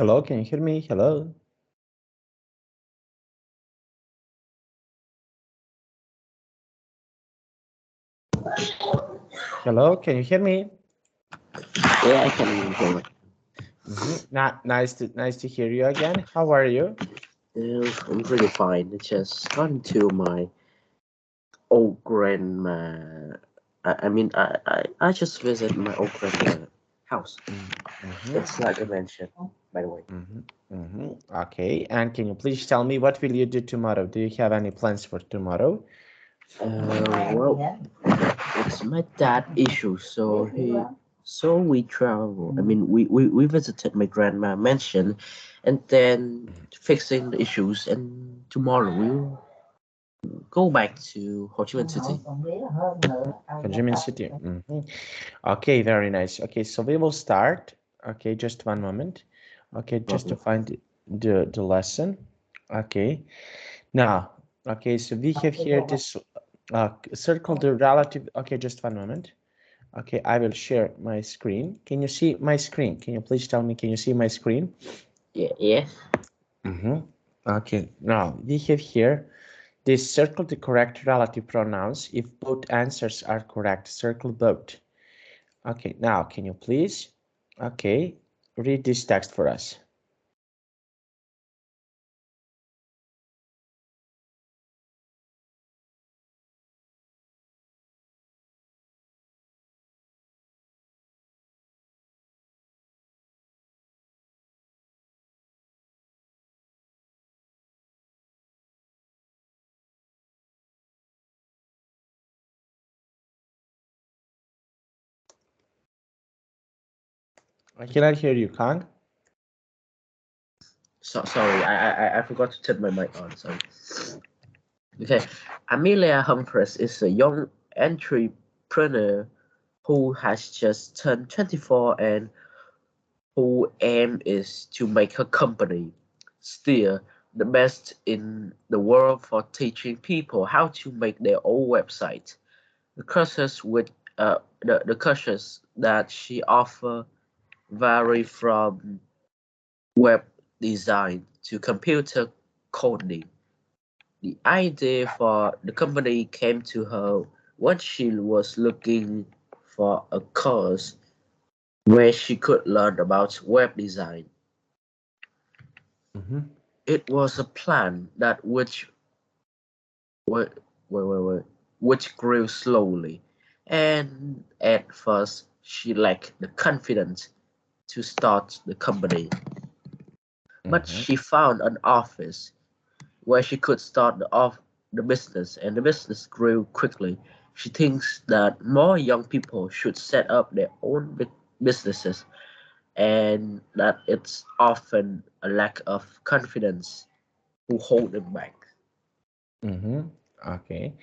Hello, can you hear me? Hello. Hello, can you hear me? Yeah, I can hear it. Nice to hear you again. How are you? Yeah, I'm pretty fine. I just gone to my old grandma. I just visit my old grandma house. Mm-hmm. It's like I mentioned, by the way. Okay, and can you please tell me what will you do tomorrow? Do you have any plans for tomorrow? Well, it's my dad issue, so we travel. We visited my grandma mansion, and then fixing the issues. And tomorrow we'll go back to Ho Chi Minh City. Ho City. Okay, very nice. Okay, so we will start. Okay, just one moment. Okay, just to find the lesson. Okay, now, okay, so we have here this circle the relative. Okay, just one moment. Okay, I will share my screen. Can you see my screen? Can you please tell me, can you see my screen? Yeah. Okay, now we have here this circle the correct relative pronouns. If both answers are correct, circle both. Okay, now can you please, okay, read this text for us. I cannot hear you, Kang. Sorry, I forgot to turn my mic on. Sorry. Okay, Amelia Humphreys is a young entrepreneur who has just turned 24 and who aim is to make her company still the best in the world for teaching people how to make their own website. The courses with the courses that she offer vary from web design to computer coding. The idea for the company came to her when she was looking for a course where she could learn about web design. It was a plan that wa- which grew slowly, and at first she lacked the confidence to start the company. But she found an office where she could start the business, and the business grew quickly. She thinks that more young people should set up their own businesses, and that it's often a lack of confidence who hold them back. Okay.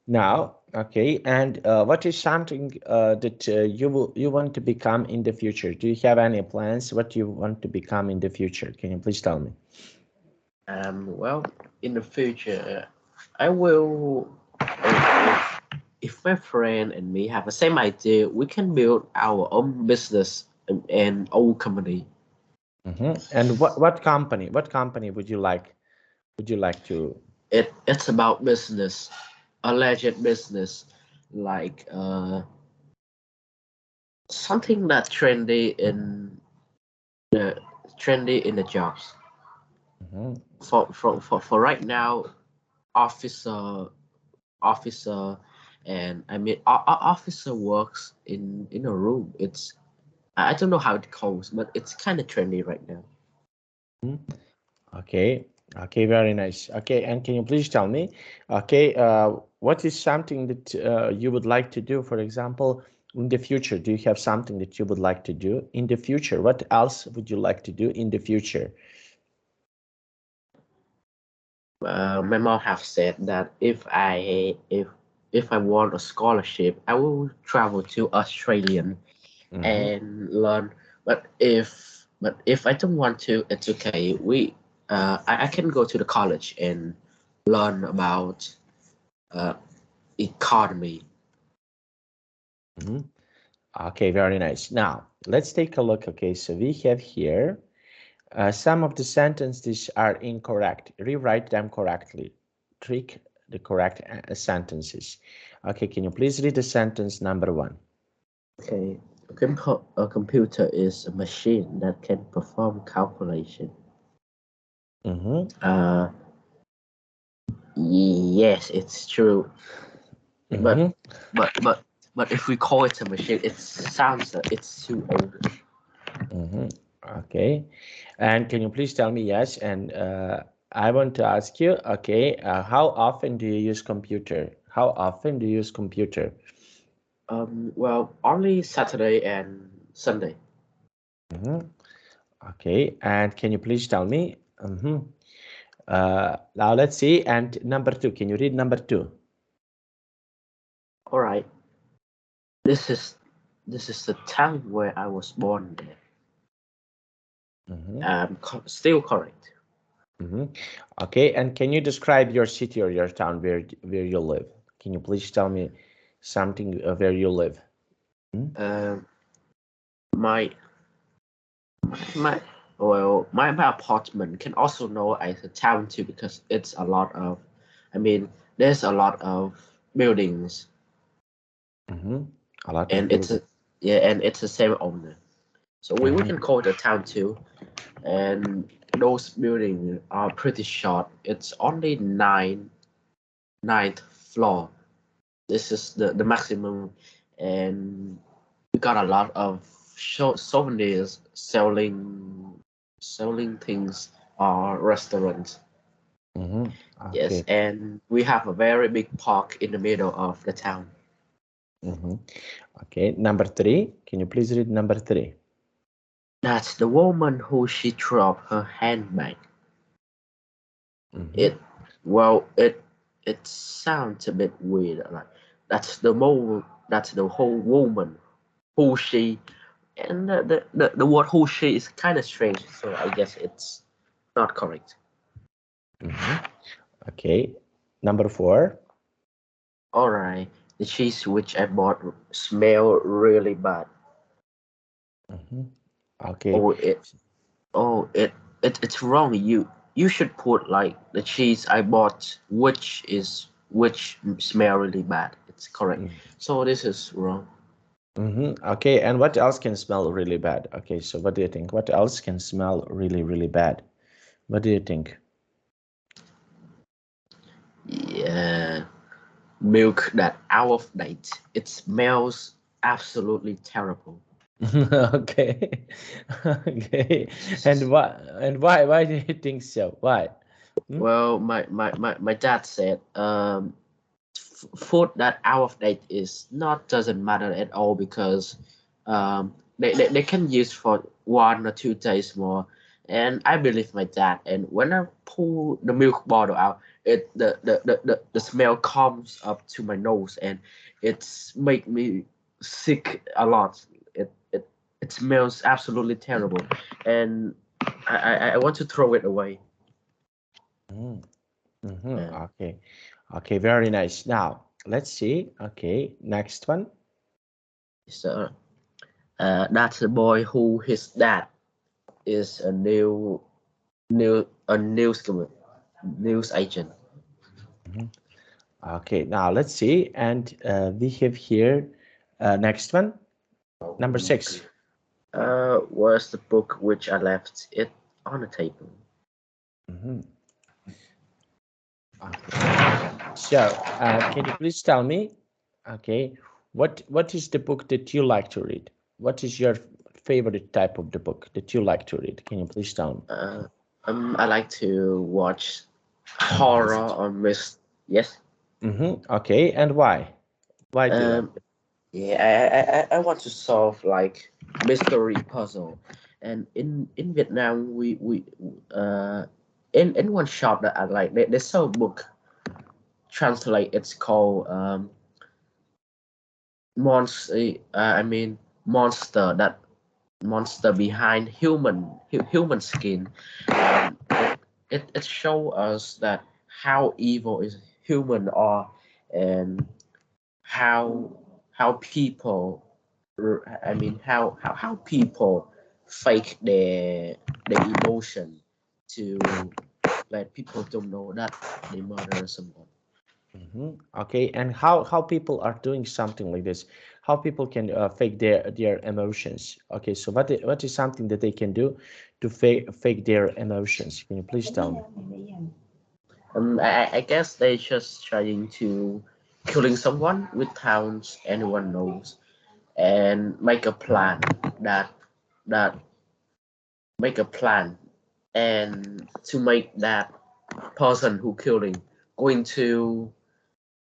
Now, okay, and what is something that you want to become in the future? Do you have any plans? What you want to become in the future? Can you please tell me? Well, in the future, I will. If my friend and me have the same idea, we can build our own business and own company. And what company? What company would you like? Would you like to? It's about business, a legit business, like something that the trendy in the jobs. For right now, officer officer, and officer works in a room. I don't know how it calls, but it's kind of trendy right now. Okay, okay, very nice. Okay, and can you please tell me, okay, what is something that you would like to do, for example, in the future? Do you have something that you would like to do in the future? What else would you like to do in the future? My mom have said that if I want a scholarship, I will travel to Australia and learn. But if I don't want to, it's okay. I can go to the college and learn about uh, economy. Okay, very nice. Now, let's take a look. Okay, so we have here, Some of the sentences are incorrect. Rewrite them correctly. Trick the correct sentences. Okay, can you please read the sentence number 1? Okay, a computer is a machine that can perform calculation. Yes, it's true. But if we call it a machine, it sounds it's too old. Okay, and can you please tell me yes? And I want to ask you, okay, how often do you use computer? How often do you use computer? Well, only Saturday and Sunday. Okay, and can you please tell me? Now let's see. And number 2, can you read number 2? All right. This is the town where I was born there. Still correct. Okay, and can you describe your city or your town where you live? Can you please tell me something where you live? My apartment can also know as a town too, because it's a lot of, there's a lot of buildings. A lot and of it's buildings. and it's the same owner, so we can call it a town too. And those buildings are pretty short. It's only ninth floor. This is the maximum, and we got a lot of souvenirs selling things or restaurants. Yes, Okay. and we have a very big park in the middle of the town. Okay, number 3. Can you please read number 3? That's the woman who she dropped her handbag. It sounds a bit weird. Like that's the whole woman who she, and the word who she is kind of strange. So I guess it's not correct. Okay, number 4. All right, the cheese which I bought smell really bad. Okay. It's wrong. You should put like the cheese I bought, which smell really bad. It's correct. So this is wrong. Okay, and what else can smell really bad? Okay, so what do you think? What else can smell really, really bad? What do you think? Yeah, milk that out of date. It smells absolutely terrible. Okay. Okay. And why do you think so? Why? Well, my dad said food that out of date is not doesn't matter at all, because they can use for 1 or 2 days more. And I believe my dad. And when I pull the milk bottle out, the smell comes up to my nose, and it's make me sick a lot. It smells absolutely terrible, and I want to throw it away. Okay. Okay, very nice. Now, let's see. Okay, next one. So that's the boy who his dad is a news agent. Okay, now let's see. And we have here next one, number 6. Was the book which I left it on the table. Okay. So, can you please tell me, okay, what is the book that you like to read? What is your favorite type of the book that you like to read? Can you please tell me? I like to watch horror or yes. Okay, and why? Why do you like it? Yeah, I want to solve like mystery puzzle. And in Vietnam, we in one shop that I like, they sell book. Translate, it's called monster. Monster, that monster behind human skin. It shows us that how evil is human are, and how people how people fake their the emotion to let people don't know that they murder someone. Okay, and how people are doing something like this? How people can fake their emotions? Okay, so what is something that they can do to fake their emotions? Can you please tell me? I guess they just trying to killing someone without anyone knows and make a plan that that make a plan and to make that person who killing going to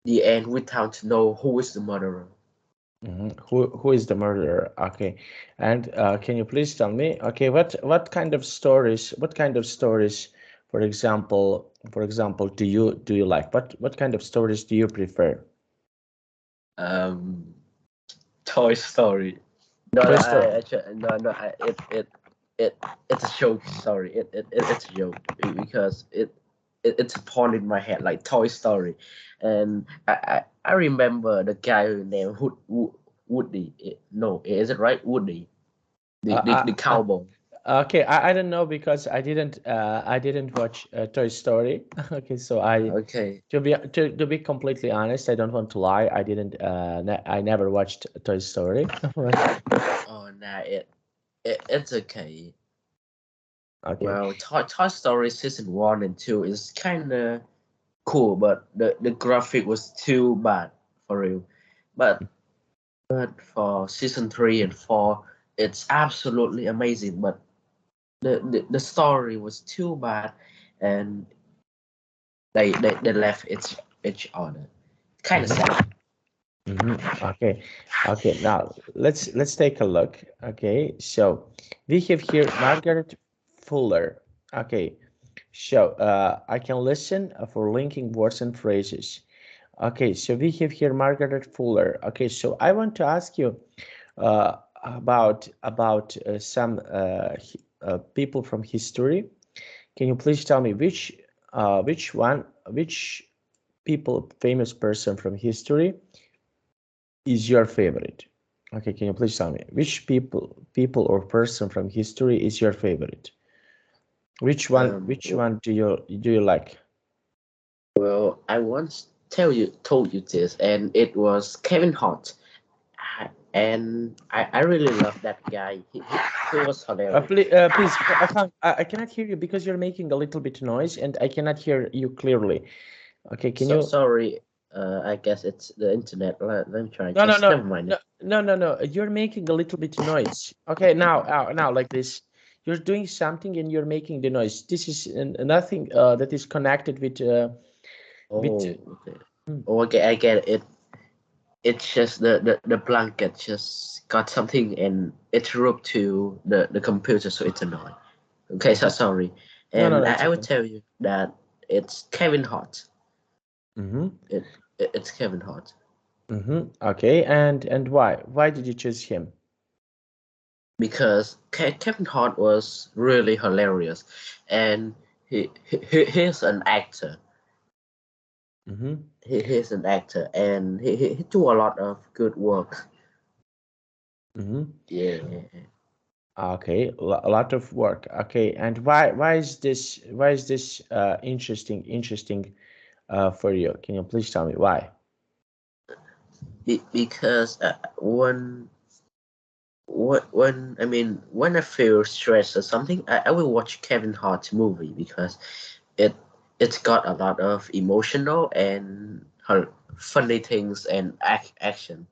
the end without know who is the murderer. Who is the murderer? Okay, and can you please tell me? Okay, what kind of stories? What kind of stories, for example, do you like? What kind of stories do you prefer? Um, Toy Story. No, Toy Story. it's a joke. Sorry, it's a joke because it's a pawn in my head like Toy Story, and I remember the guy who named Woody. No, is it right? Woody, the cowboy. Okay, I don't know because I didn't watch Toy Story. Okay, so Okay. to be completely honest, I don't want to lie. I didn't I never watched Toy Story. Oh, nah, it's okay. Okay. Well, Toy Story season 1 and 2 is kind of cool, but the graphic was too bad for real. But for season 3 and 4, it's absolutely amazing. But the story was too bad, and they left each other. Kind of sad. Okay, okay. Now let's take a look. Okay, so we have here Margaret Fuller. Okay, so I can listen for linking words and phrases. Okay, so we have here Margaret Fuller. Okay, so I want to ask you about some people from history. Can you please tell me which people, famous person from history is your favorite? Okay, can you please tell me which people or person from history is your favorite? Which Well, one do you like? well, I once told you this, and it was Kevin Hart. And I really love that guy. He was hilarious. Please, I cannot hear you because you're making a little bit noise and I cannot hear you clearly. Okay, can So you? sorry. I guess it's the internet. Let me try. No, no, Just no, never mind no, it. no. You're making a little bit noise. Okay, now, like this. You're doing something and you're making the noise. This is nothing that is connected with. Oh, okay. Hmm. Oh, okay. I get it. It's just the blanket just got something and it rubbed to the computer, so it's annoying. Okay, so sorry. No, And it's I will okay. tell you that it's Kevin Hart. Mm-hmm. It's Kevin Hart. Okay, and why? Why did you choose him? Because Kevin Hart was really hilarious, and he's an actor. Mm-hmm. He's an actor, and he do a lot of good work. Mm-hmm. Yeah. Okay, a lot of work. Okay, and why is this interesting for you? Can you please tell me why? Because when I mean when I feel stressed or something, I will watch Kevin Hart's movie because it it's got a lot of emotional and funny things and action.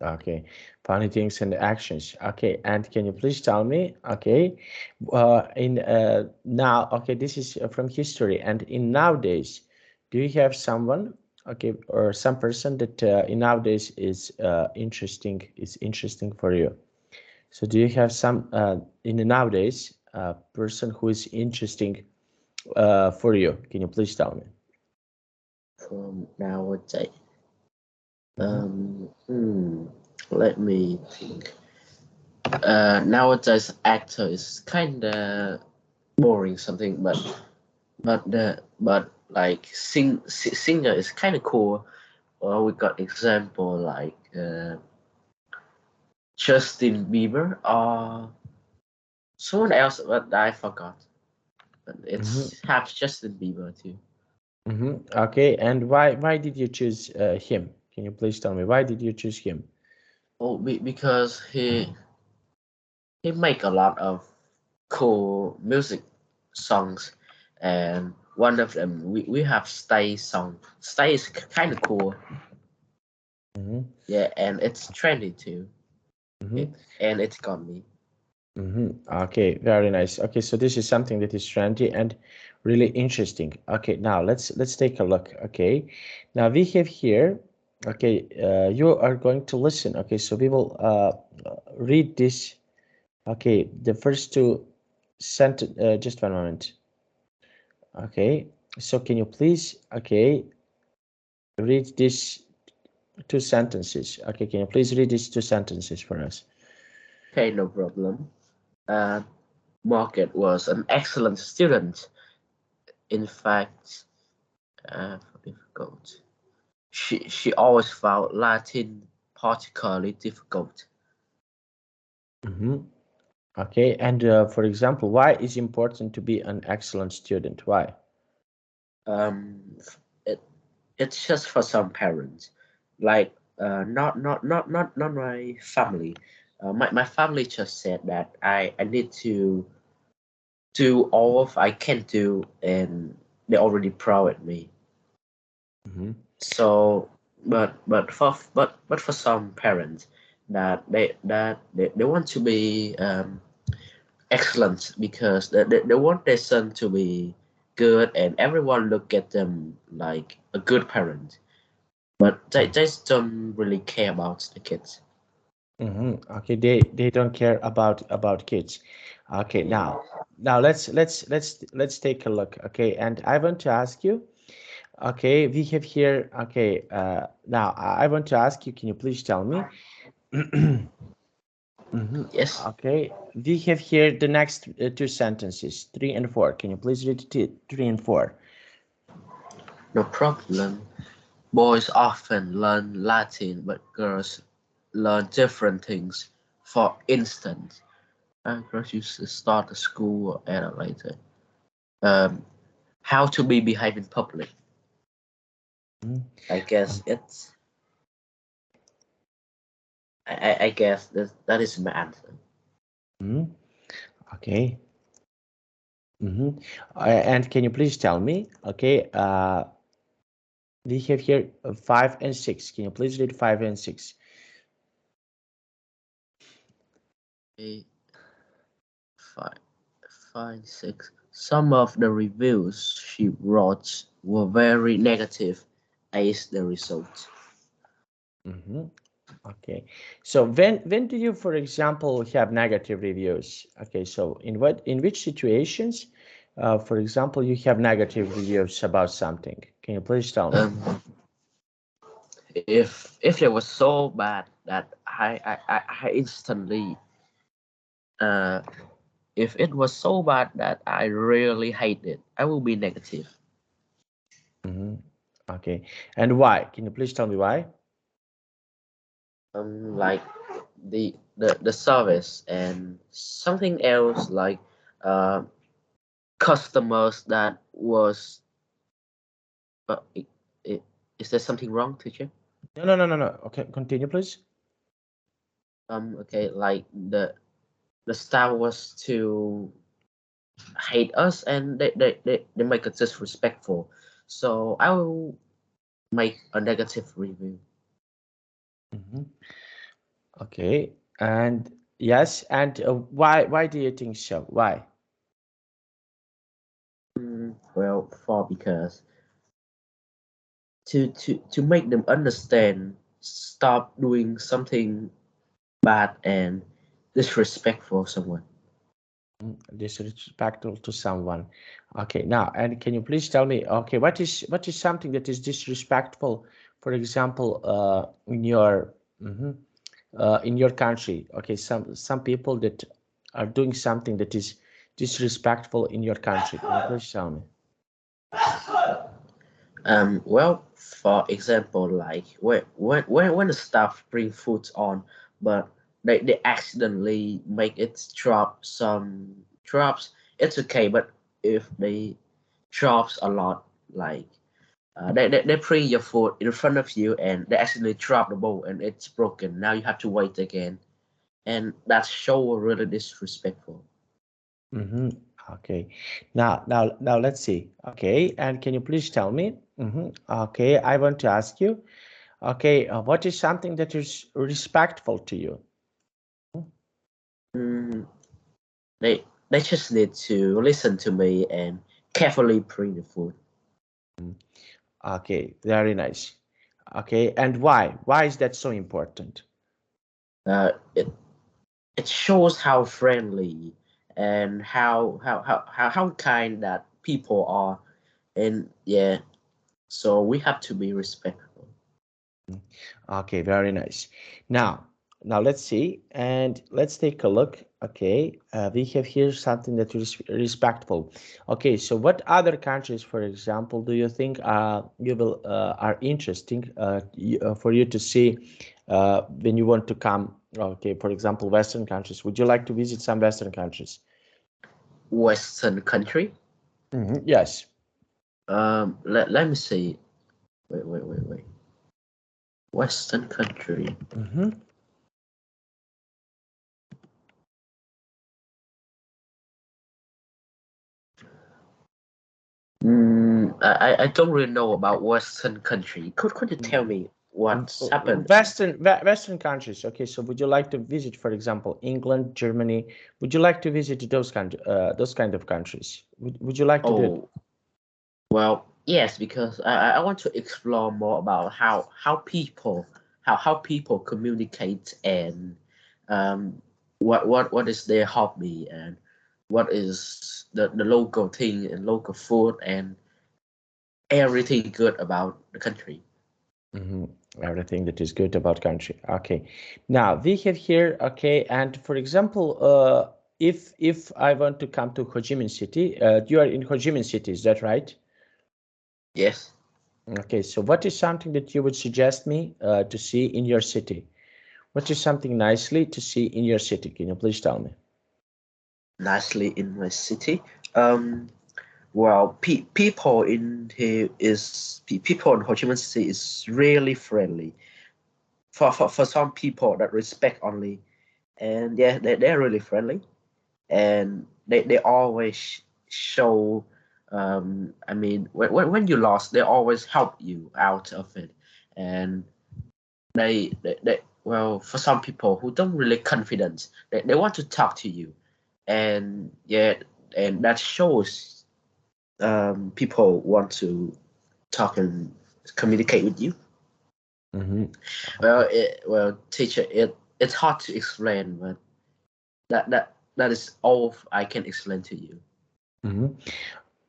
Okay, funny things and actions. Okay, and can you please tell me? Okay, in now, okay, this is from history, and in nowadays, do you have someone, okay, or some person that in nowadays is interesting for you? So do you have some in the nowadays person who is interesting for you? Can you please tell me? From nowadays. Mhm. Hmm, let me think. Nowadays actor is kind of boring something, but like singer is kind of cool. Well, we got example like Justin Bieber or Someone else, but I forgot. But it's have Justin Bieber too. Okay, and why did you choose him? Can you please tell me why did you choose him? Oh, because he make a lot of cool music songs, and one of them we have Stay song. Stay is kind of cool. Yeah, and it's trendy too. And it's got me. Okay, very nice. Okay, so this is something that is trendy and really interesting. Okay, now let's take a look. Okay, now we have here. Okay, you are going to listen. Okay, so we will read this. Okay, the first two sentence. Just one moment. Okay, so can you please read these two sentences? Okay, can you please read these two sentences for us? Okay, no problem. Margaret was an excellent student. In fact, difficult. She always found Latin particularly difficult. Okay, and for example, why is important to be an excellent student? Why? It it's just for some parents, like not my family. My family just said that I need to do all of I can do, and they already proud at me. So, but for some parents that they want to be excellent because they want their son to be good, and everyone look at them like a good parent, but they just don't really care about the kids. Okay, they don't care about kids. Okay, now let's take a look. Okay, and I want to ask you. Okay, we have here. Okay, now I want to ask you. Can you please tell me? Yes, Okay, we have here the next two sentences, 3 and 4. Can you please read 3 and 4? no problem. Boys often learn Latin, but girls learn different things. For instance, girls used to start the school or end it later. Um, how to be behave in public. I guess it's. I guess that is my answer. Okay. And can you please tell me? Okay. We have here 5 and 6. Can you please read 5 and 6? Okay, five, 6. Some of the reviews she wrote were very negative as the result. Okay. So when do you, for example, have negative reviews? Okay. So in which situations, for example, you have negative reviews about something? Can you please tell me? If it was so bad that I instantly if it was so bad that I really hate it, I will be negative. Okay. And why? Can you please tell me why? Like the service, and something else like uh customers that was uh, i- is there something wrong, teacher? No. Okay. Continue, please. Okay, like the staff was to hate us, and they make it disrespectful, so I will make a negative review. Okay. And yes. And why do you think so? Why? Well, for because to make them understand, stop doing something bad and disrespectful someone. Disrespectful to someone. Okay, now, and can you please tell me, okay, what is something that is disrespectful, for example, in your country? Okay, some people that are doing something that is disrespectful in your country. Can you please tell me? Well, for example, like when the staff bring food on, but they accidentally make it drop some drops, it's okay. But if they drops a lot, like they bring your food in front of you and they accidentally drop the bowl and it's broken. Now you have to wait again, and that's so really disrespectful. Mm-hmm. Okay. Now let's see. Okay, and can you please tell me? Okay, I want to ask you. Okay, what is something that is respectful to you? Mm, they just need to listen to me and carefully bring the food. Okay, very nice. Okay, and why? Why is that so important? It shows how friendly and how kind that people are, and yeah, so we have to be respectful. Okay, very nice. Now let's see, and let's take a look. Okay, we have here something that is respectful. Okay, so what other countries, for example, do you think you will are interesting for you to see when you want to come? Okay, for example, Western countries. Would you like to visit some Western countries? Western country. Yes. Let me see. Wait. Western country. I don't really know about Western country. Could you tell me what's happened? Western countries. Okay, so would you like to visit, for example, England, Germany? Would you like to visit those kind of countries? Would you like to do it? Oh, well, yes, because I want to explore more about how people communicate, and what is their hobby, and what is the local thing and local food and everything good about the country. Everything that is good about country. Okay, now we have here. Okay, and for example, if I want to come to Ho Chi Minh City, you are in Ho Chi Minh City, is that right? Yes. Okay, so what is something that you would suggest me to see in your city? What is something nicely to see in your city? Can you please tell me? Nicely in my city. Well, people in here is people in Ho Chi Minh City is really friendly. For some people that respect only, and yeah, they're really friendly, and they always show. I mean, when you lost, they always help you out of it, and they well, for some people who don't really confident, they want to talk to you, and yeah, and that shows people want to talk and communicate with you. Well, teacher, it's hard to explain, but that is all I can explain to you.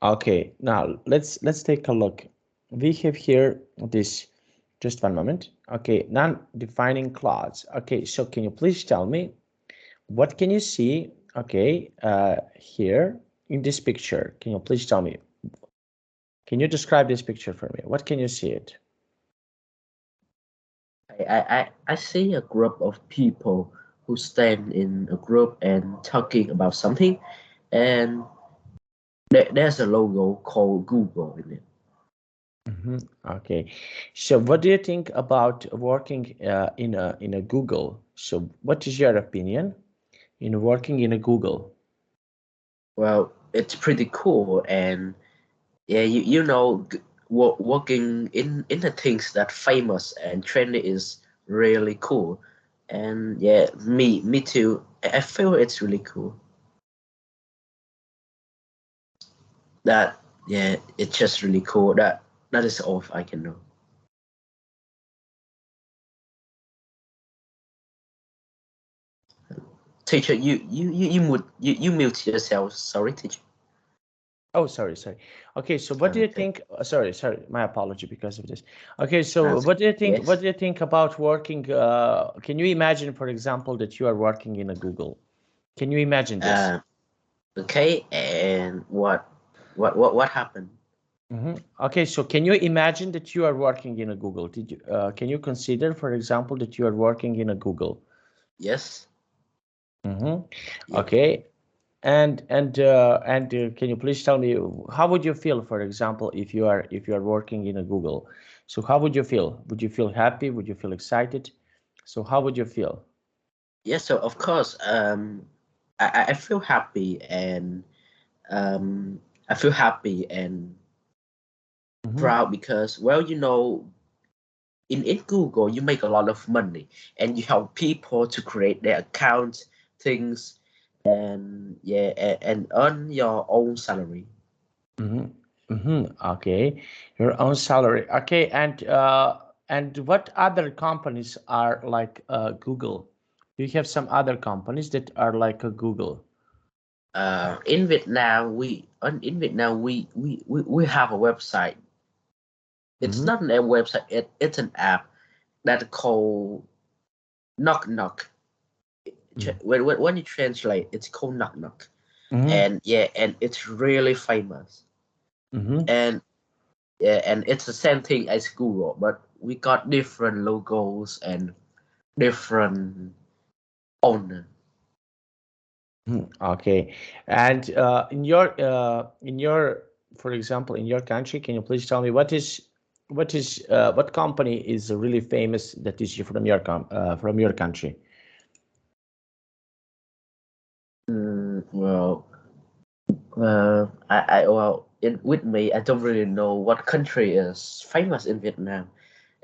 Okay, now let's take a look. We have here this, just one moment. Okay, non-defining clause. Okay, so can you please tell me what can you see? Okay, here in this picture, can you please tell me? Can you describe this picture for me? What can you see it? I see a group of people who stand in a group and talking about something, and there's a logo called Google in it. Okay, so what do you think about working in a Google? So what is your opinion in working in a Google? Well, it's pretty cool, and yeah, working in the things that famous and trendy is really cool, and yeah, me too. I feel it's really cool. That yeah, it's just really cool. That is all I can know. Teacher, you mute yourself. Sorry, teacher. Oh, sorry. Okay, so what do you Okay. think? Sorry, my apology because of this. Okay, so Okay. what do you think? Yes. What do you think about working? Can you imagine, for example, that you are working in a Google? Can you imagine this? Okay. And what happened? Okay, so can you imagine that you are working in a Google? Can you consider, for example, that you are working in a Google? Yes. Mm-hmm. Yeah. Okay. And can you please tell me how would you feel, for example, if you are working in a Google? So how would you feel? Would you feel happy? Would you feel excited? So how would you feel? Yes. So of course, I feel happy and um, I feel happy and Mm-hmm. proud because, well, in Google, you make a lot of money and you help people to create their accounts, things, and yeah, and earn your own salary. Mm-hmm. Mm-hmm. Okay, your own salary. Okay, and what other companies are like Google? Do you have some other companies that are like a Google? In Vietnam, we have a website. It's Mm-hmm. not a website. It's an app that called Knock Knock. When you translate, it's called Knock Knock, Mm-hmm. and yeah, and it's really famous. Mm-hmm. And yeah, and it's the same thing as Google, but we got different logos and different owner. Okay, and in your, for example, in your country, can you please tell me what company is really famous that is from your country? Well, with me, I don't really know what country is famous in Vietnam,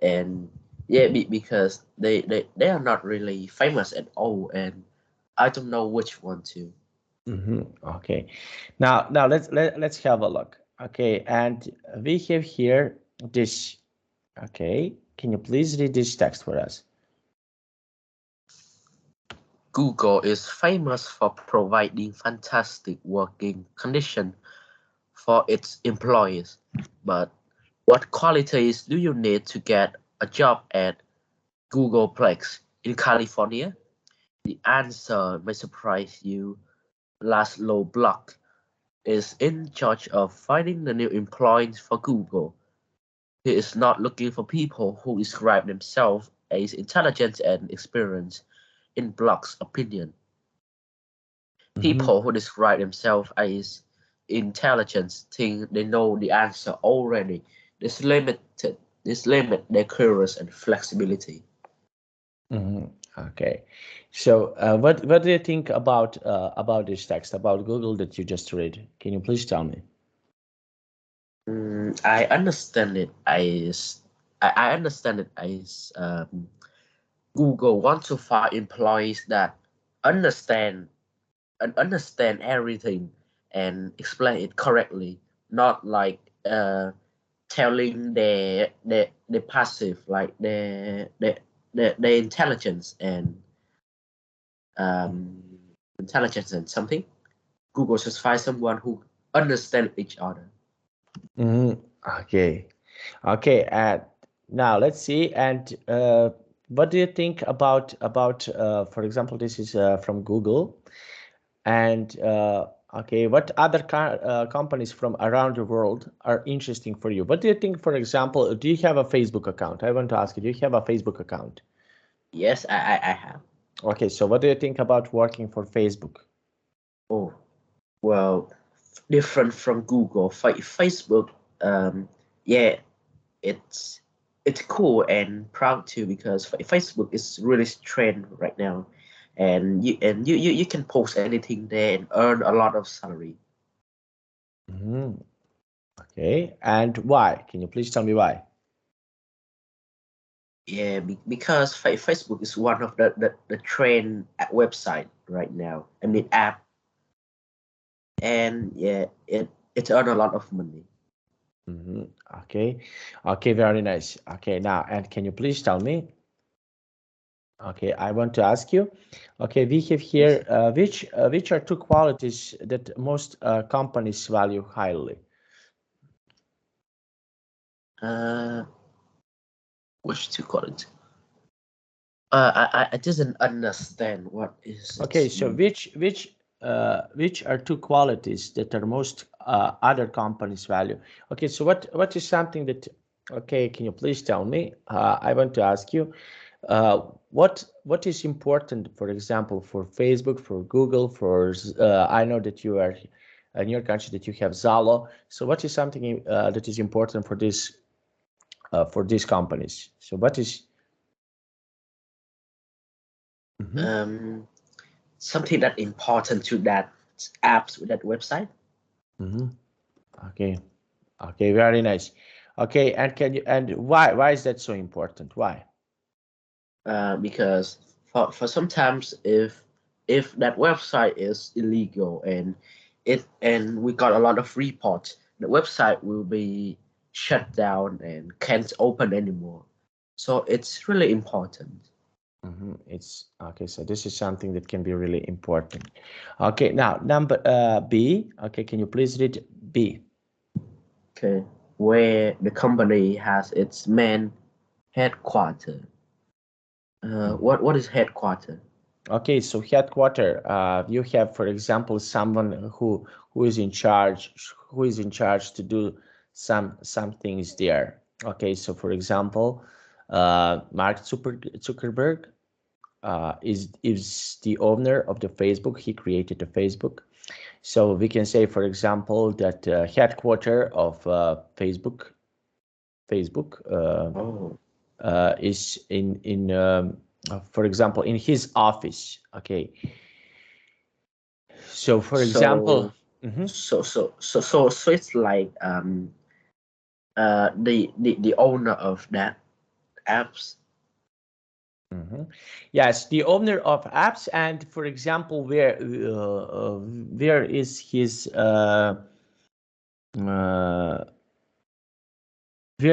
and yeah, because they are not really famous at all, and I don't know which one to. Okay, now let's have a look. Okay, and we have here this. Okay, can you please read this text for us? Google is famous for providing fantastic working conditions for its employees, but what qualities do you need to get a job at Googleplex in California? The answer may surprise you. Laszlo Block is in charge of finding the new employees for Google. He is not looking for people who describe themselves as intelligent and experienced. In Block's opinion, Mm-hmm. people who describe themselves as intelligent think they know the answer already. This limited this limit their curiosity and flexibility. Mm-hmm. Okay, so what do you think about this text about Google that you just read? Can you please tell me? I understand it as I understand it as Google wants to find employees that understand understand everything and explain it correctly, not like telling their passive like their intelligence and um, intelligence and something. Google just find someone who understand each other. Mm-hmm. Okay, okay, and now let's see. And what do you think about for example, this is from Google, and okay, what other companies from around the world are interesting for you? What do you think, for example, do you have a Facebook account? I want to ask you, do you have a Facebook account? Yes, I have. Okay, so what do you think about working for Facebook? Oh, well, different from Google. Facebook, yeah, it's it's cool and proud too because Facebook is really trend right now, and you can post anything there and earn a lot of salary. Mhm. Okay, and why? Can you please tell me why? Yeah, because Facebook is one of the trend website right now. I mean app, and yeah, it earn a lot of money. Hmm. Okay, okay, very nice. Okay, now, and can you please tell me? Okay, I want to ask you. Okay, we have Yes. here which are two qualities that most companies value highly. Uh, which to call it? I didn't understand what is Okay, it so mean. which are two qualities that are most other companies value? Okay, so what is something that? Okay, can you please tell me? I want to ask you. what is important, for example, for Facebook, for Google, for I know that you are in your country that you have Zalo. So what is something that is important for these companies? So what is something that important to that apps with that website? Okay, okay, very nice. Okay, and can you, and why is that so important? Why? Because for sometimes if that website is illegal and we got a lot of reports, the website will be shut down and can't open anymore. So it's really important. It's okay. So this is something that can be really important. Okay, now number B. Okay, can you please read B? Okay, where the company has its main headquarters. What is headquarters? Okay, so headquarter, you have, for example, someone who is in charge, to do some things there. Okay, so for example, Mark Zuckerberg is the owner of the Facebook. He created the Facebook. So we can say, for example, that headquarter of Facebook is for example, in his office. Okay. So, for example, So it's like the owner of that apps. Yes, the owner of apps, and for example, where is his where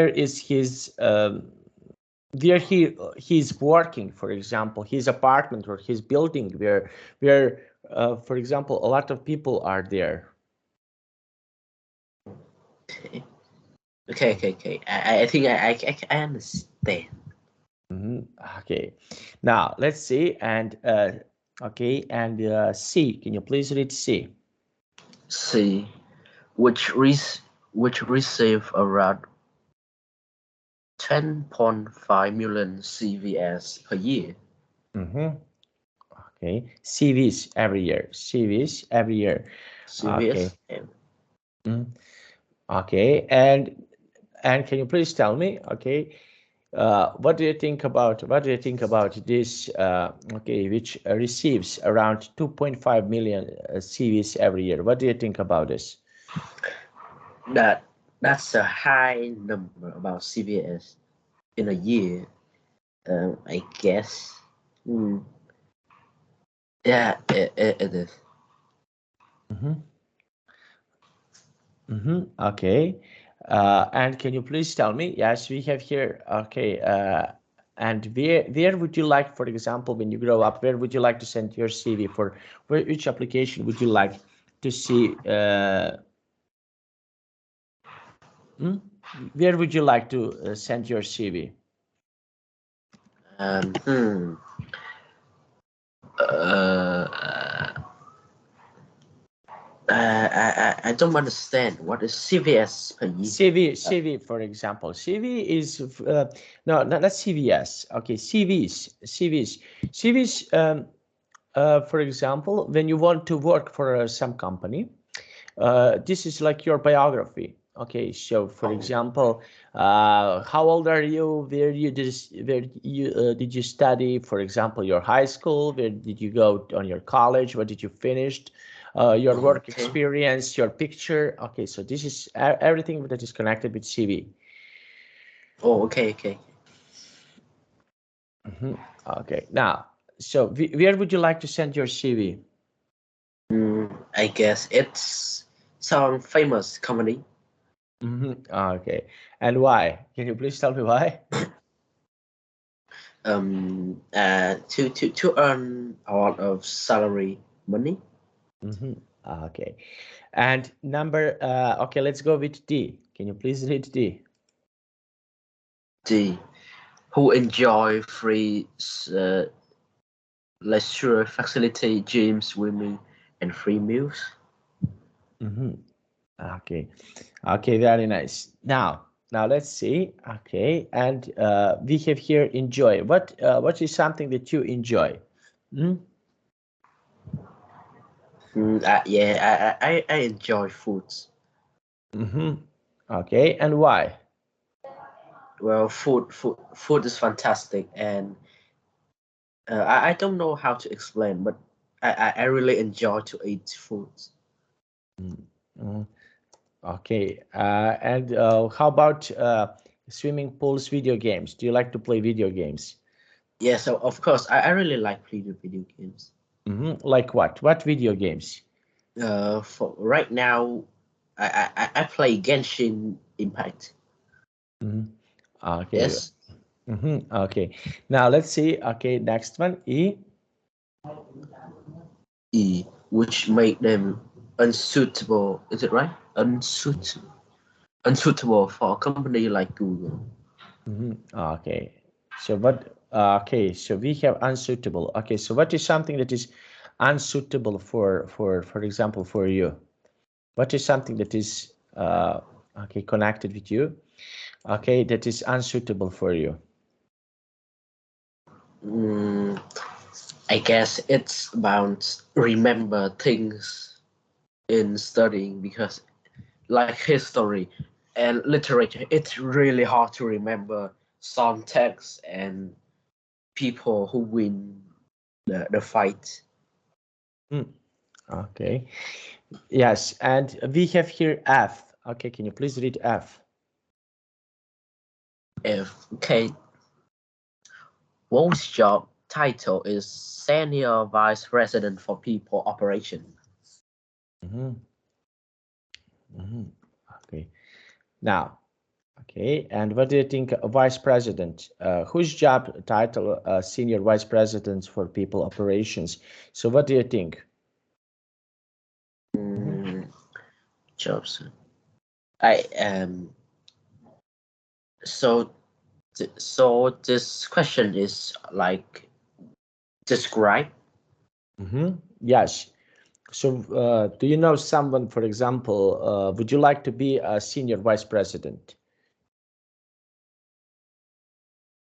is his where he's working, for example, his apartment or his building, where for example, a lot of people are there. Okay. I think I understand. Okay, now let's see, and okay, and C, can you please read C? C, which receive around 10.5 million CVS per year. Okay, CVs every year. CVs every year. Okay. CVS. Okay, and can you please tell me, okay, what do you think about this? Okay, which receives around 2.5 million CVs every year. What do you think about this? That's a high number about CVS in a year. I guess. Yeah, it is. Okay, and can you please tell me? Yes, we have here. Okay, and where would you like, for example, when you grow up, where would you like to send your CV for? Which application would you like to see? Where would you like to send your CV? I don't understand what is CVS per year. CV, for example, CV is no, not CVS. Okay, CVs. For example, when you want to work for some company, this is like your biography. Okay, so for example, how old are you? Where did you study? For example, your high school. Where did you go on your college? What did you finish? Your work experience, your picture. Okay, so this is everything that is connected with CV. Oh, okay. Okay, now, so where would you like to send your CV? I guess it's some famous company. Okay, and why? Can you please tell me why? To earn a lot of salary money. Okay, and number okay, let's go with D. Can you please read D? D, who enjoy free leisure facility, gym, swimming, and free meals. Okay, very nice. Now Now let's see. Okay, and we have here enjoy. What is something that you enjoy? Hmm? Yeah, I enjoy foods. Mm-hmm. Okay, and why? Well, food is fantastic, and I don't know how to explain, but I really enjoy to eat foods. Mm-hmm. Okay, and how about swimming pools, video games? Do you like to play video games? Yeah, so of course I really like playing video games. Mm-hmm. Like what? What video games? For right now, I play Genshin Impact. Mm-hmm. Okay. Yes, Mm-hmm. Okay. Now let's see. Okay, next one. E. which make them unsuitable. Is it right? Unsuitable for a company like Google. Mm-hmm. Okay. So what? Okay. So we have unsuitable. Okay. So what is something that is unsuitable for example, for you? What is something that is okay connected with you? Okay, that is unsuitable for you. Mm, I guess it's about remember things in studying because like history and literature, it's really hard to remember some texts and people who win the fight. Hmm. Okay. Yes, and we have here F. Okay, can you please read F? If okay, Wolf's job title is Senior Vice President for People Operation. Mm-hmm. Mm-hmm. Okay. Now, okay, and what do you think, Vice President? Whose job title, Senior Vice President for People Operations? So, what do you think? Mm, jobs. I so so this question is like describe. Mm-hmm. Yes. So, do you know someone, for example, would you like to be a Senior Vice President?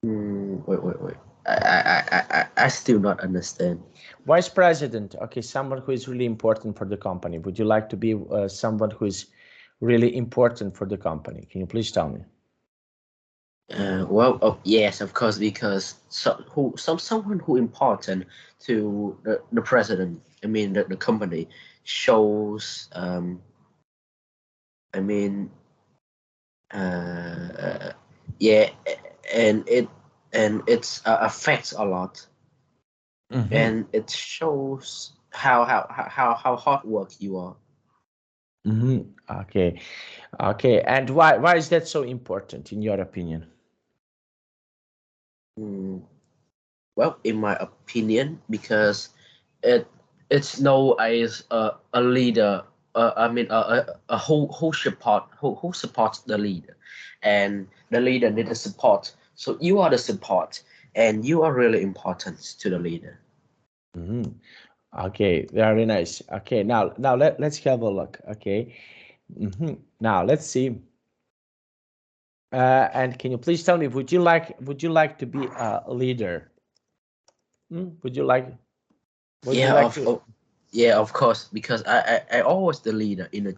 Wait. I still not understand. Vice President, okay, someone who is really important for the company. Would you like to be someone who is really important for the company? Can you please tell me? Well, oh, yes, of course, because someone who important to the president. I mean, the company shows. I mean, uh, yeah, and it's affects a lot, Mm-hmm. and it shows how hard work you are. Mm-hmm. Okay. Okay. And why is that so important in your opinion? Mm, well, in my opinion, because it it's known as a leader. I mean, a who supports the leader, and the leader needs support. So you are the support, and you are really important to the leader. Mm-hmm. Okay, very nice. Okay, now let's have a look. Okay. Mm-hmm. Now let's see. And can you please tell me, would you like to be a leader? Hmm? Would you Yeah, like to? yeah, of course, because I always the leader in a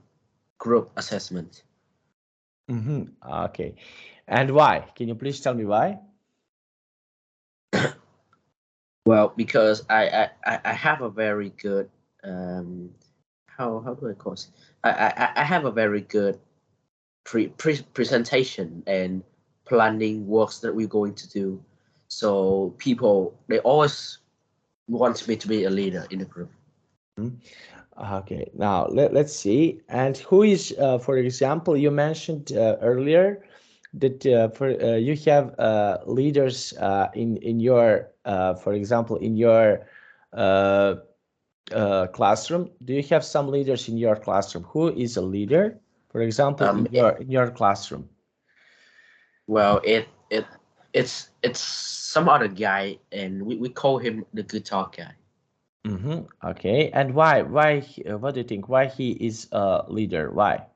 group assessment. Mm-hmm. Okay. And why? Can you please tell me why? Well, because I have a very good how do I call it? I have a very good presentation and planning works that we're going to do. So people they always want me to be a leader in the group. Mhm. Okay. Now let's see. And who is, for example, you mentioned earlier that you have leaders in your, for example, in your uh, classroom. Do you have some leaders in your classroom? Who is a leader, for example, in Um, your it, in your classroom? well, it's some other guy, and we call him the guitar guy. Mm-hmm. Okay. And why? What do you think? Why he is a leader? Why?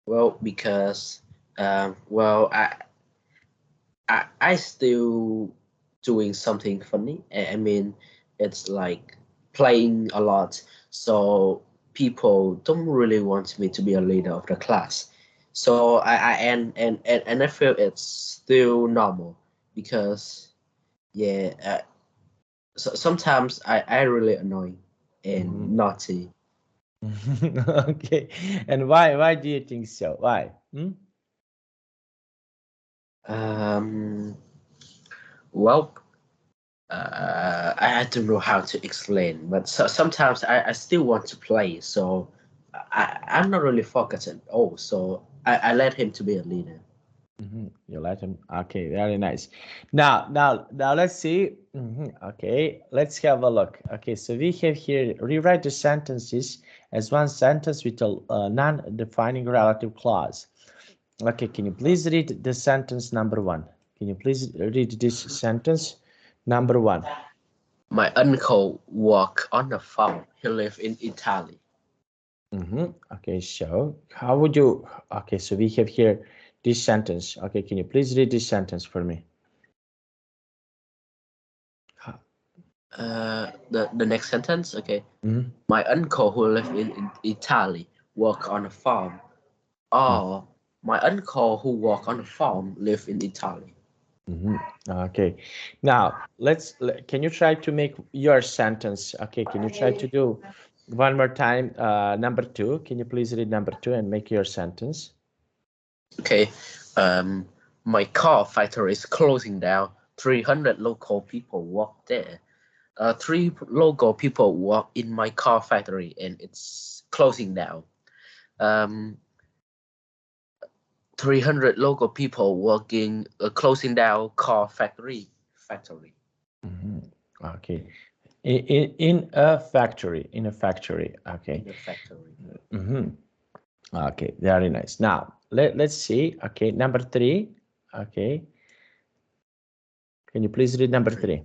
Well, because Well, I still doing something funny. I mean, it's like playing a lot. So people don't really want me to be a leader of the class. So and I feel it's still normal because yeah, so sometimes I really annoying and naughty. Okay, and why do you think so? Why? Um, well, I don't know how to explain, but sometimes I still want to play, so I'm not really focused at all. So I let him to be a leader. You let him. Okay, very nice. Now let's see. Okay, let's have a look. Okay, so we have here rewrite the sentences as one sentence with a non-defining relative clause. Okay, can you please read the sentence number one? Can you please read this sentence number one? My uncle worked on a farm. He lived in Italy. Okay, so how would you? Okay, so we have here this sentence. Okay, can you please read this sentence for me? The next sentence. Okay. Mhm. My uncle who lived in Italy worked on a farm. Oh, my uncle who worked on a farm lived in Italy. Okay, now can you try to make your sentence? Okay, can you try to do one more time? Number two, can you please read number two and make your sentence? Okay. Um, my car factory is closing down. 300 local people work there. Three local people work in my car factory and it's closing down. Um, 300 local people working closing down car factory Okay, in a factory, Okay. in the factory. Okay, very nice. Now let's see. Okay, number three. Okay, can you please read number Three. three?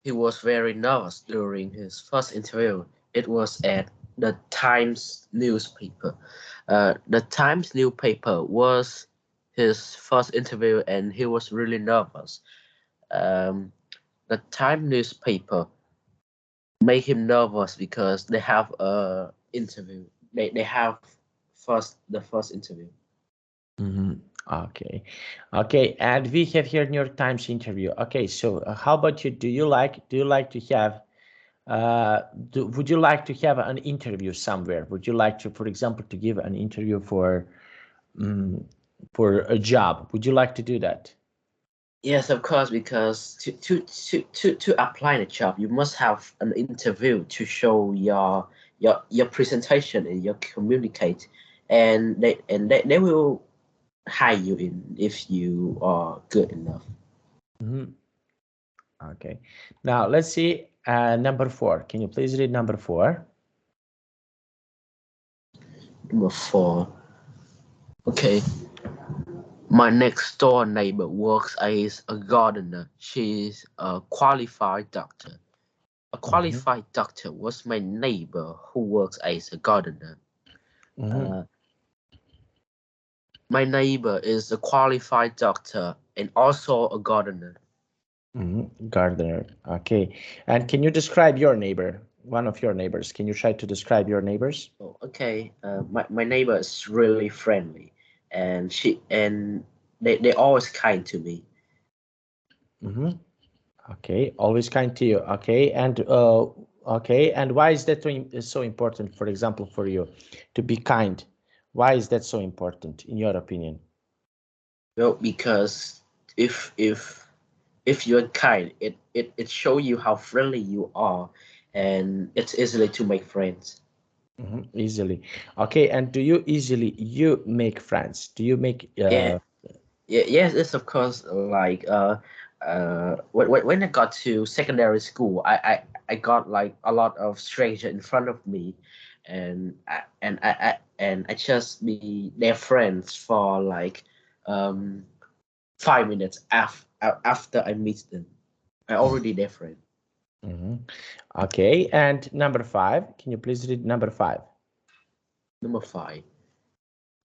He was very nervous during his first interview. It was at the Times newspaper. The Times newspaper was his first interview, and he was really nervous. Um, the Time newspaper made him nervous because they have a interview. They have the first interview. Okay, okay, and we have here New York Times interview. Okay, so how about you? Do you like to have would you like to have an interview somewhere? Would you like to, for example, to give an interview um, for a job? Would you like to do that? Yes, of course, because to apply the job, you must have an interview to show your presentation and your communicate, and they will hire you in if you are good enough. Okay, now let's see number four. Can you please read number four? Number four. Okay. My next door neighbor works as a gardener. She's a qualified doctor. A qualified doctor was my neighbor who works as a gardener. Mhm. Uh, My neighbor is a qualified doctor and also a gardener. Gardener. Okay, and can you describe your neighbor? One of your neighbors. Can you try to describe your neighbors? Oh, okay. My neighbor is really friendly, and they always kind to me. Okay, always kind to you. Okay, and why is that so important? For example, for you to be kind. Why is that so important in your opinion? Well, because if if if you're kind, it show you how friendly you are, and it's easily to make friends. Easily. Okay, and do you easily you make friends? Do you make Yeah, yeah, yes, it's of course like when I got to secondary school, I got like a lot of stranger in front of me, and I just be their friends for like um 5 minutes after I meet them. I already their friend. Okay, and number five. Can you please read number five? Number five.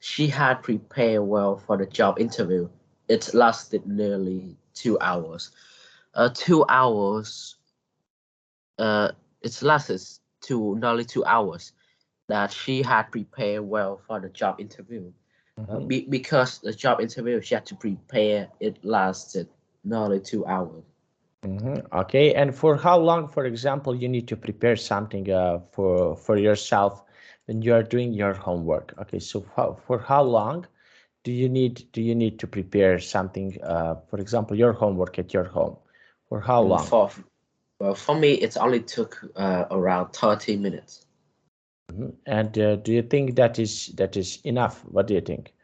She had prepared well for the job interview. It lasted nearly 2 hours. 2 hours. It lasted to nearly 2 hours that she had prepared well for the job interview. Because the job interview she had to prepare, it lasted nearly 2 hours. Okay, and for how long, for example, you need to prepare something for yourself when you are doing your homework? Okay, so for how long do you need to prepare something, for example, your homework at your home? For how long? For me, it only took around 30 minutes. And do you think that is enough? What do you think?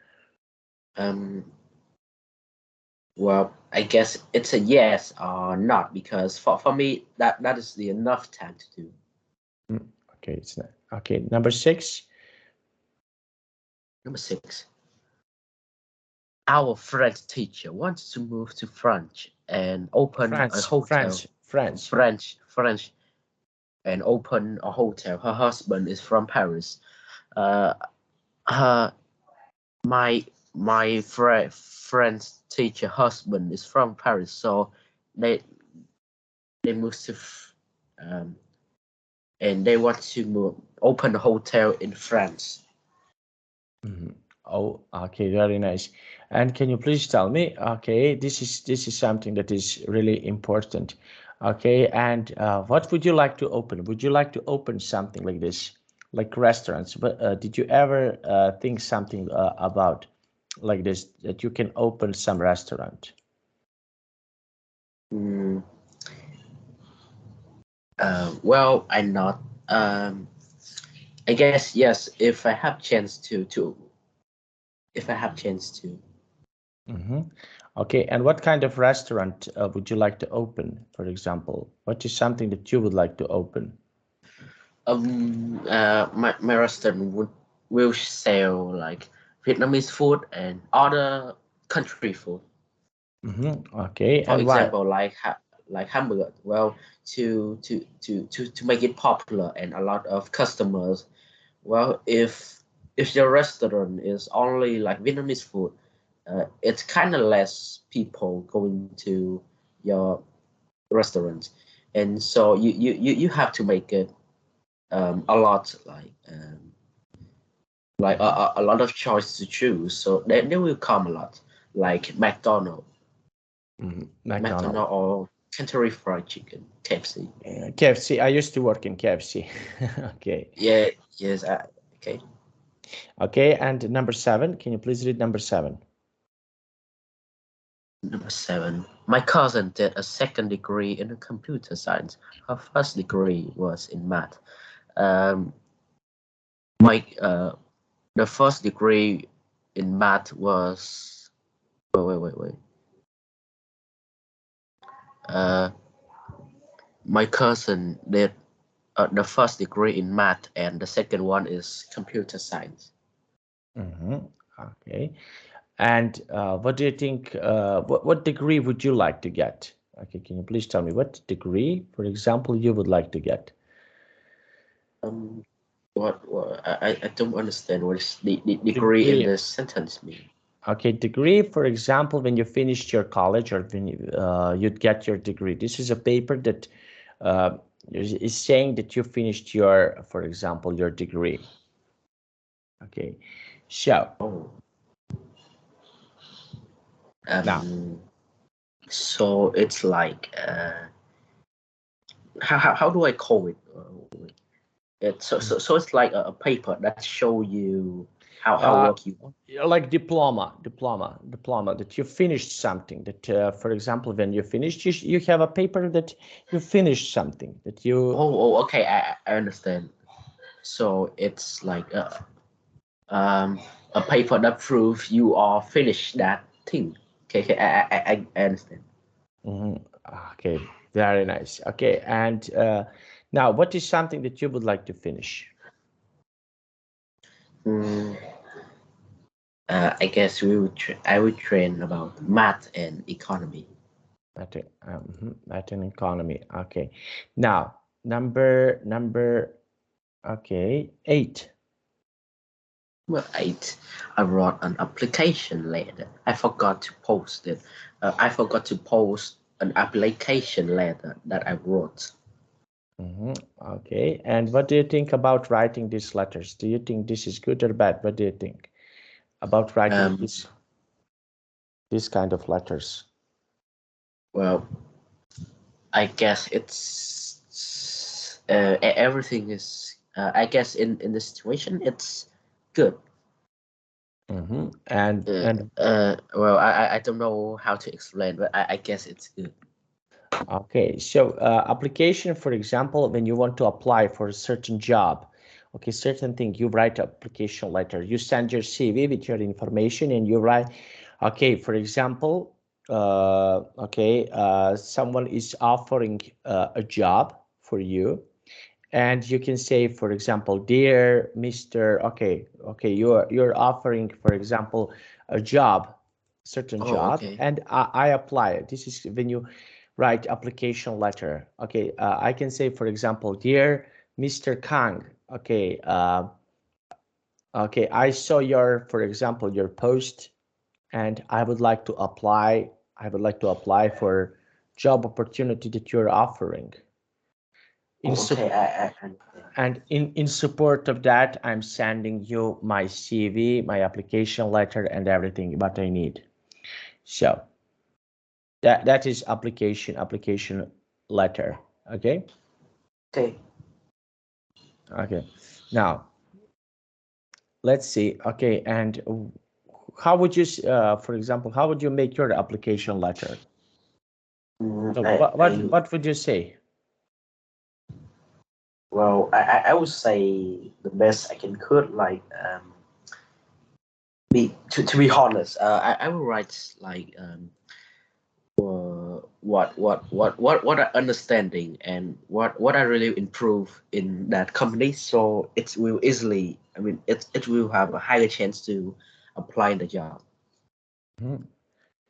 Well, I guess it's a yes or not, because for me that is the enough time to do. Okay, it's not. Okay, number 6. Number 6. Our French teacher wants to move to France and open a hotel. French, and open a hotel. Her husband is from Paris. Her my French teacher husband is from Paris, so they moved to and they want to open a hotel in France. Oh, okay, very nice. And can you please tell me, okay, this is something that is really important. Okay, and what would you like to open? Would you like to open something like this, like restaurants? But did you ever think something about like this, that you can open some restaurant? Well, I'm not. I guess yes, if I have chance to. If I have chance to. Okay, and what kind of restaurant would you like to open, for example? What is something that you would like to open? My restaurant will sell like Vietnamese food and other country food. Okay, For and why? example, like hamburger. Well, to make it popular and a lot of customers. Well, if your restaurant is only like Vietnamese food, it's kind of less people going to your restaurant, and so you have to make it a lot like a lot of choice to choose. So they will come a lot, like McDonald's. McDonald's. Or Kentucky Fried Chicken, KFC. KFC. I used to work in KFC. Okay. Yeah, yes. Okay. Okay, and number 7. Can you please read number 7? Number 7. My cousin did a second degree in computer science. Her first degree was in math. Um, my the first degree in math was wait. My cousin did the first degree in math, and the second one is computer science. Okay. And what do you think? What degree would you like to get? Okay, can you please tell me what degree, for example, you would like to get? What I don't understand what is the degree in this sentence mean. Okay, degree, for example, when you finished your college or when you'd get your degree. This is a paper that is saying that you finished your, for example, your degree. Okay, so now, so it's like how do I call it? It's so it's like a paper that show you how work you want. like diploma that you finished something, that for example, when you finished, you have a paper that you finished something, that you Okay, I understand. So it's like a paper that proves you are finished that thing. Okay, I understand. Okay, very nice. Okay, and now what is something that you would like to finish? I guess I would train about math and economy. Math and economy. Okay, now number okay, 8. Well, I wrote an application letter. I forgot to post it. I forgot to post an application letter that I wrote. Okay, and what do you think about writing these letters? Do you think this is good or bad? What do you think about writing this kind of letters? Well, I guess it's everything is. I guess in the situation, it's good. And Well, I don't know how to explain, but I guess it's good. okay, so application, for example, when you want to apply for a certain job, okay, certain thing, you write application letter, you send your CV with your information and you write, okay, for example, someone is offering a job for you, and you can say, for example, dear Mr. Okay, you're offering, for example, a job, certain Oh, job, okay. and I apply it. This is when you write application letter. Okay, I can say, for example, dear Mr. Khang. Okay, okay, I saw your, for example, your post, and I would like to apply. I would like to apply for job opportunity that you're offering. Okay, And in support of that, I'm sending you my CV, my application letter, and everything what I need. So that is application letter. Okay. okay. Okay. Now let's see. Okay, and how would you, for example, how would you make your application letter? So what would you say? Well, I would say the best I can could like to be honest. I will write like what I understanding and what I really improve in that company, so it will easily. I mean, it will have a higher chance to apply the job.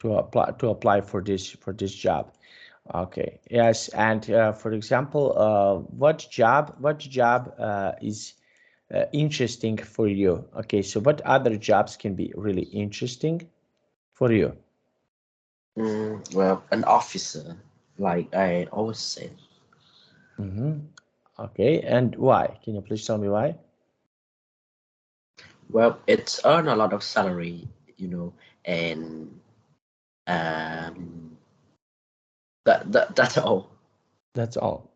To apply for this job. Okay, yes, and for example, what job is interesting for you? Okay, so what other jobs can be really interesting for you? Well, an officer, like I always say. Okay, and why? Can you please tell me why? Well, it's earn a lot of salary, and um, that's all. That's all.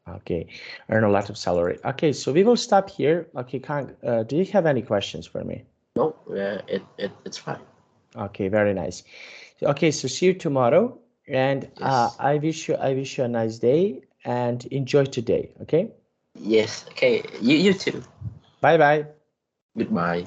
Okay, earn a lot of salary. Okay, so we will stop here. Okay, Kang, do you have any questions for me? No, it's fine. Okay, very nice. Okay, so see you tomorrow, and Yes. I wish you a nice day and enjoy today. Okay, Yes. Okay. You too. bye bye. Goodbye.